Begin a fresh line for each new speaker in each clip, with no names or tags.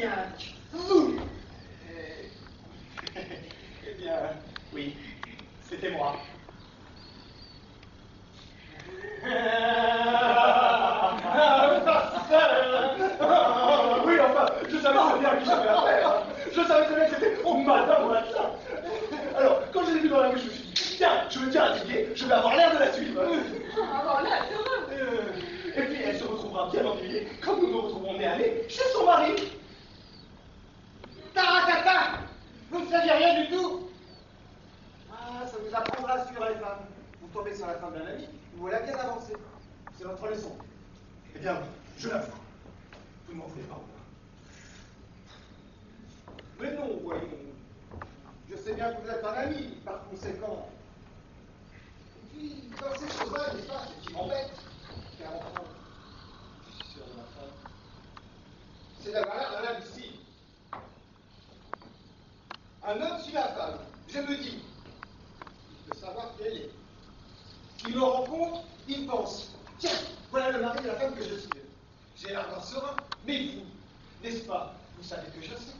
bien, vous. Eh bien, oui, c'était moi. Oui, enfin, je savais très bien qui j'avais affaire. Je savais très bien que c'était Madame Watson. Alors, quand je l'ai vue dans la rue, je me suis dit, tiens, je me tiens à tigrer, je vais avoir l'air de la suivre.
Avoir l'air heureux.
Et puis, elle se retrouvera bien ennuyée quand nous nous retrouverons nez à nez chez son mari.
Taratata! Vous ne saviez rien du tout? Ah, ça vous apprendra sur les femmes. Vous tombez sur la femme d'un ami, vous voilà bien avancé. C'est votre leçon.
Eh bien, je l'avoue. Vous ne m'en voulez pas.
Mais non, voyons. Je sais bien que vous êtes un ami, par conséquent. Et puis, dans ces choses-là, n'est-ce pas, c'est qui m'embête. Car enfin, je suis sûr de ma femme. C'est la valeur d'un imbécile. Un homme suit la femme. Je me dis, il peut savoir qui elle est. Il me rencontre, il pense, tiens, voilà le mari de la femme que je suis. J'ai l'air d'un serein, mais vous, n'est-ce pas, vous savez que je sais.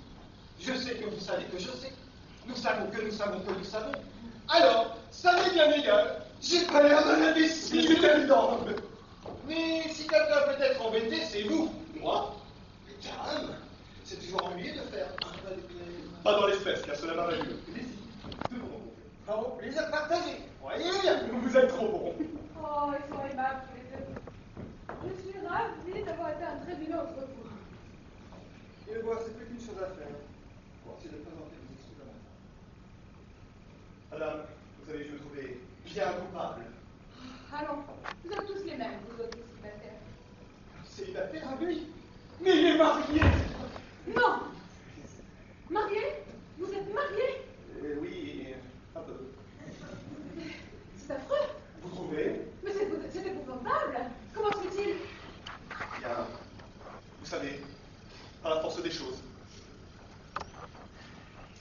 Je sais que vous savez que je sais. Nous savons que nous savons que nous savons. Alors, ça m'est bien égal. J'ai pas l'air d'un imbécile.
C'est évident.
Mais si quelqu'un peut être embêté, c'est vous. Moi? Mais calme. C'est toujours ennuyeux de faire un peu de plaisir.
Pas dans l'espèce, car cela m'a valu le plaisir de vous rencontrer.
Bravo, plaisir partagé. Voyez bien.
Vous êtes trop bon.
Oh, ils sont aimables tous les deux. Je suis ravie d'avoir été un très vilain entre vous.
Et moi, c'est plus qu'une chose à faire. Bon, c'est de présenter les excuses à ma femme.
Madame, vous avez dû me trouver bien coupable.
Allons, vous êtes tous les mêmes, vous autres célibataires.
Célibataire, ah oui. Mais il est marié.
Non! Marié? Vous êtes marié?
Oui, un peu.
C'est affreux!
Vous trouvez?
Mais c'est épouvantable! Comment se fait-il?
Bien, vous savez, par la force des choses.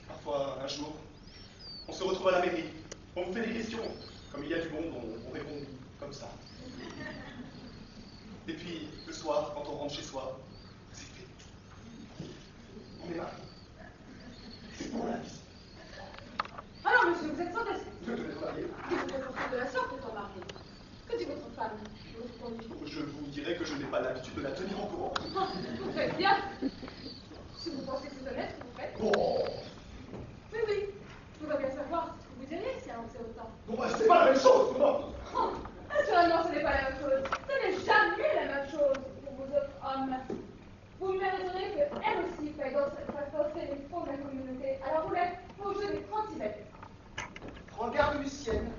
Parfois, un jour, on se retrouve à la mairie, on vous fait des questions. Comme il y a du monde, on répond oui, comme ça. Et puis, le soir, quand on rentre chez soi, c'est fait. On est mariés. C'est pour la vie.
Alors, monsieur, vous êtes fantastique.
Vous devez marier.
Vous êtes construit de la sorte étant marié. Que dit votre femme de votre conduite?
Je vous dirais que je n'ai pas l'habitude de la tenir en courant.
Ah, vous faites bien. Si vous pensez que c'est honnête, vous faites.
Bon,
Oui, oui. Je voudrais bien savoir ce que vous diriez si un sait autant.
bon, bah, c'est pas la même chose, comment?
Oh, naturellement, ce n'est pas la même chose. Ce n'est jamais la même chose pour vous autres hommes. Vous lui raisonnez qu'elle aussi fait danser les fonds de la communauté. Alors vous l'êtes au jeu des 30 mètres.
Prends garde, Lucienne.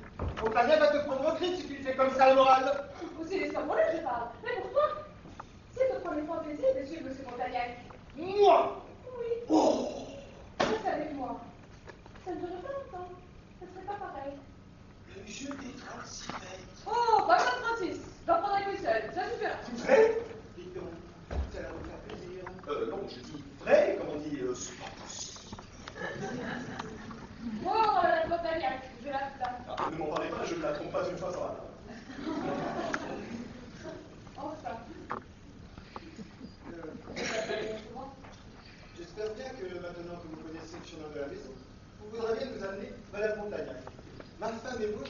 Montagnac va te prendre au cri si tu fais comme ça le moral.
Aussi les sommes je parle. Mais pourquoi? Si votre première fantaisie est de suivre M. Montagnac.
Moi?
Oui.
Oh!
Restez avec moi. Ça ne durerait pas longtemps. Ce ne serait pas pareil.
Le jeu des 36 mètres.
Oh, pas 36. J'en prendrai que seul. Ça suffira.
Vrai?
Dites donc, ça va vous faire plaisir.
Non, je dis vrai, comme on dit, c'est pas possible.
Oh, la Montagnac. Je la flatte.
Ah, ne m'en parlez pas, je ne la trompe pas une fois sans la.
Enfin.
J'espère bien que maintenant que vous connaissez le chemin de la maison, vous voudrez bien nous amener Madame Montagnac. Ma femme et moi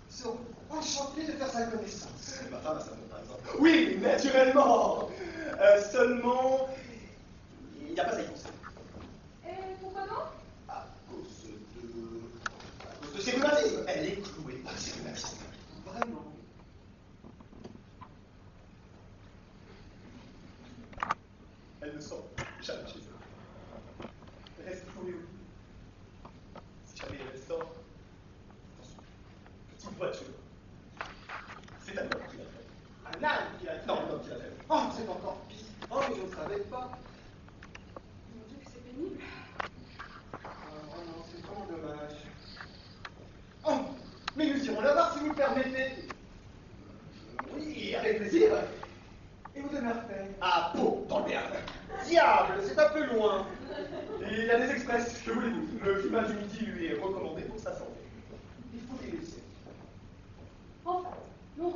serons enchantés de faire sa connaissance.
Ma femme a sa montre, par exemple. Oui, naturellement. Seulement, il n'y a pas ça y penser.
Et pourquoi non?
À cause de ses rhumatismes. Elle est clouée par ses rhumatismes.
Vraiment.
Elle ne sort jamais chez elle. Elle reste clouée au lit. Si jamais elle sort, dans une petite voiture, c'est un homme qui l'a fait.
Un âne qui a dit.
Non, un homme qui l'a fait.
Oh, c'est encore pire. Oh, mais je ne savais pas.
Mon Dieu, que c'est pénible.
Oh non, c'est vraiment dommage. Oh, mais nous irons la voir si vous le permettez.
Oui, avec plaisir.
Et vous demeurez faire.
À Pau, dans le Béarn.
Diable, c'est un peu loin.
Il y a des express, que voulez-vous? Le climat du midi lui est recommandé pour sa santé.
Il faut les laisser.
Enfin, non.